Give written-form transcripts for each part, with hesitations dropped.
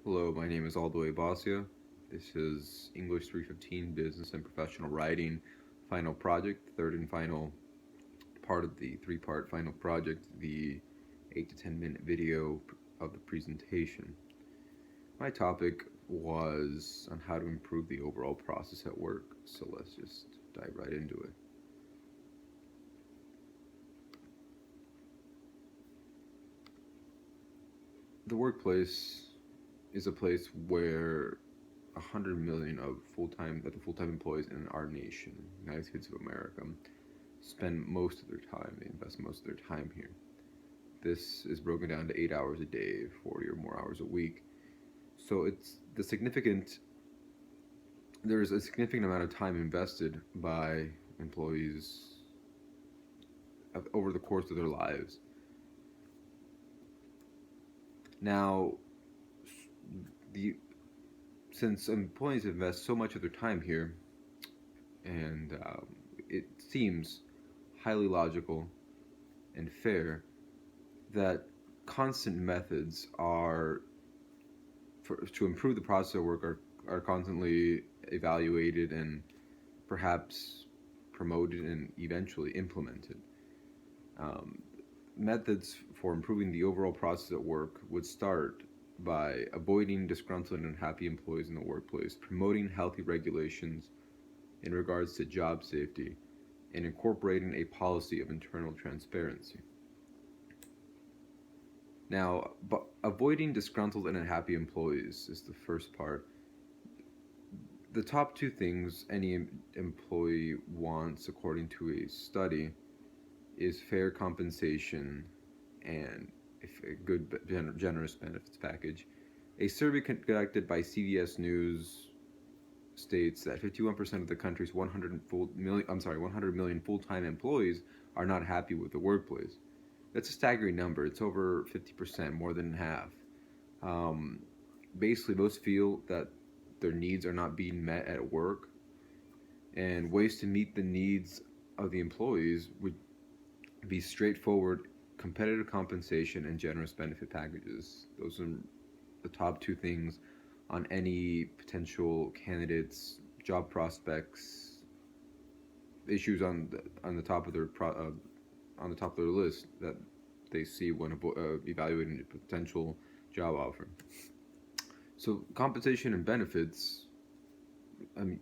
Hello, my name is Aldway Basia. This is English 315 Business and Professional Writing final project, third and final part of the three-part final project, the 8 to 10 minute video of the presentation. My topic was on how to improve the overall process at work, so let's just dive right into it. The workplace is a place where 100 million of full-time employees in our nation, United States of America, spend most of their time. They invest most of their time here. This is broken down to 8 hours a day, 40 or more hours a week. So there's a significant amount of time invested by employees over the course of their lives. Now, the since employees invest so much of their time here, and it seems highly logical and fair that constant methods to improve the process of work are constantly evaluated and perhaps promoted and eventually implemented. Um, Methods for improving the overall process at work would start by avoiding disgruntled and unhappy employees in the workplace, promoting healthy regulations in regards to job safety, and incorporating a policy of internal transparency. Now, avoiding disgruntled and unhappy employees is the first part. The top two things any employee wants, according to a study, is fair compensation and a good, generous benefits package. A survey conducted by CBS News states that 51% of the country's 100 million full-time employees are not happy with the workplace. That's a staggering number. It's over 50%, more than half. Um, Basically, most feel that their needs are not being met at work, and ways to meet the needs of the employees would be straightforward competitive compensation and generous benefit packages. Those are the top two things on any potential candidates' job prospects issues on the top of on the top of their list that they see when evaluating a potential job offer. So compensation and benefits. I mean,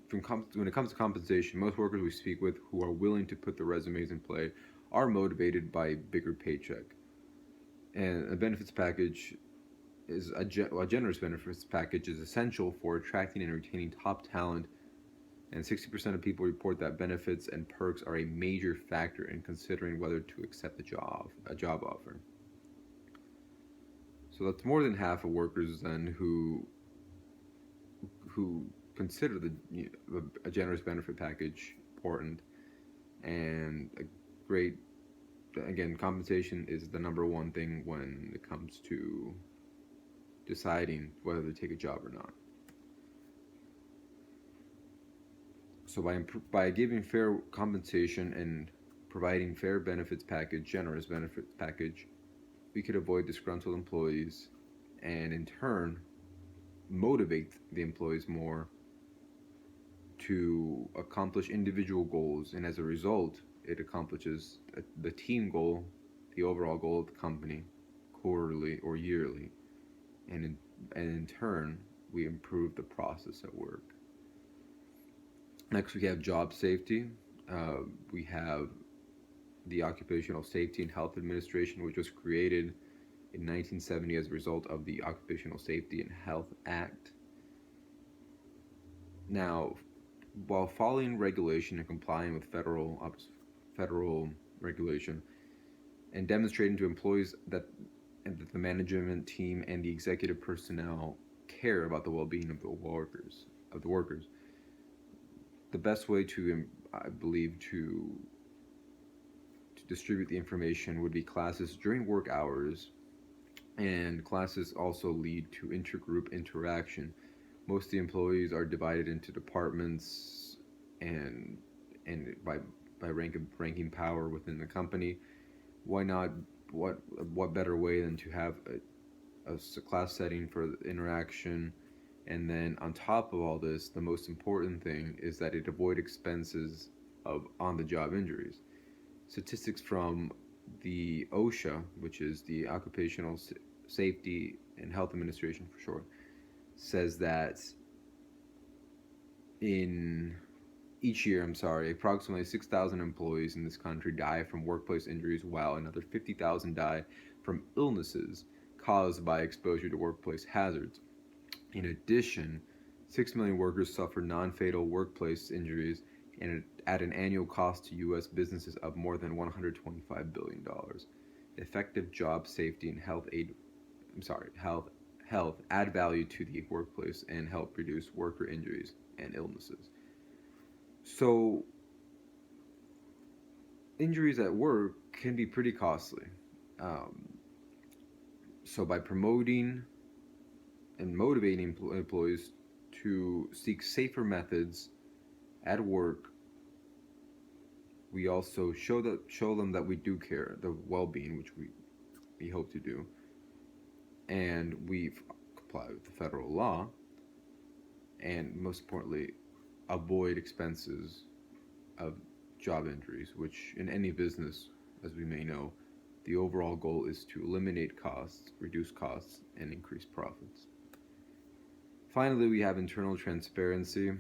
when it comes to compensation, most workers we speak with who are willing to put their resumes in play are motivated by a bigger paycheck. And a benefits package a generous benefits package is essential for attracting and retaining top talent, and 60% of people report that benefits and perks are a major factor in considering whether to accept a job offer. So that's more than half of workers then who consider a generous benefit package important, and a great, again, compensation is the number one thing when it comes to deciding whether to take a job or not. So by giving fair compensation and providing generous benefits package, we could avoid disgruntled employees and in turn motivate the employees more to accomplish individual goals, and as a result it accomplishes the team goal, the overall goal of the company, quarterly or yearly, and in turn we improve the process at work. Next, we have job safety. We have the Occupational Safety and Health Administration, which was created in 1970 as a result of the Occupational Safety and Health Act. Now, while following regulation and complying with federal regulation and demonstrating to employees that the management team and the executive personnel care about the well-being of the workers, the best way to, I believe, to distribute the information would be classes during work hours, and classes also lead to intergroup interaction. Most of the employees are divided into departments and by ranking power within the company. Why not? What better way than to have a class setting for the interaction. And then on top of all this, the most important thing is that it avoid expenses of on the job injuries. Statistics from the OSHA, which is the Occupational Safety and Health Administration for short, says that in each year, approximately 6,000 employees in this country die from workplace injuries, while another 50,000 die from illnesses caused by exposure to workplace hazards. In addition, 6 million workers suffer non fatal workplace injuries and at an annual cost to U.S. businesses of more than $125 billion. Effective job safety and health add value to the workplace and help reduce worker injuries and illnesses. So, injuries at work can be pretty costly. Um, so, by promoting and motivating employees to seek safer methods at work, we also show them that we do care, the well-being, which we hope to do, and we comply with the federal law, and most importantly, avoid expenses of job injuries, which in any business, as we may know, the overall goal is to eliminate costs, reduce costs, and increase profits. Finally, we have internal transparency.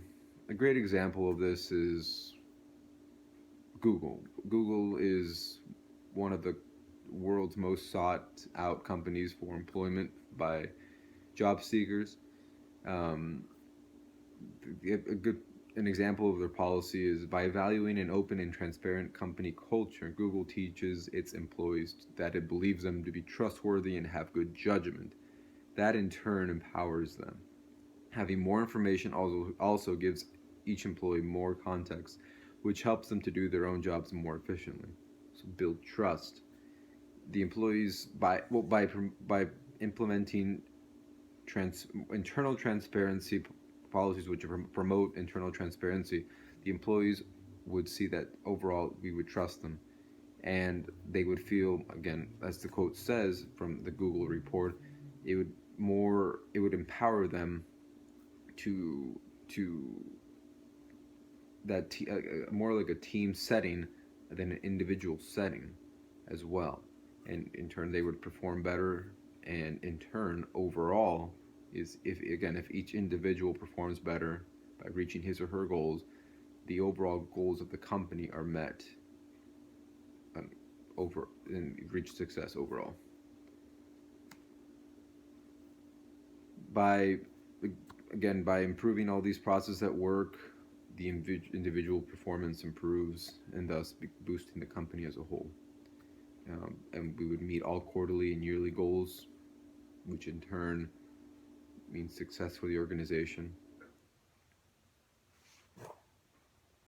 A great example of this is Google. Google is one of the world's most sought out companies for employment by job seekers. Um, an example of their policy is by evaluating an open and transparent company culture, Google teaches its employees that it believes them to be trustworthy and have good judgment. That in turn empowers them. Having more information also gives each employee more context, which helps them to do their own jobs more efficiently. So build trust. The employees by implementing internal transparency policies which promote internal transparency, the employees would see that overall we would trust them, and they would feel, again, as the quote says from the Google report, it would empower them to more like a team setting than an individual setting as well, and in turn they would perform better, and in turn overall is if each individual performs better by reaching his or her goals, the overall goals of the company are met, and reach success overall. By by improving all these processes at work, the individual performance improves, and thus boosting the company as a whole. And we would meet all quarterly and yearly goals, which in turn means success for the organization.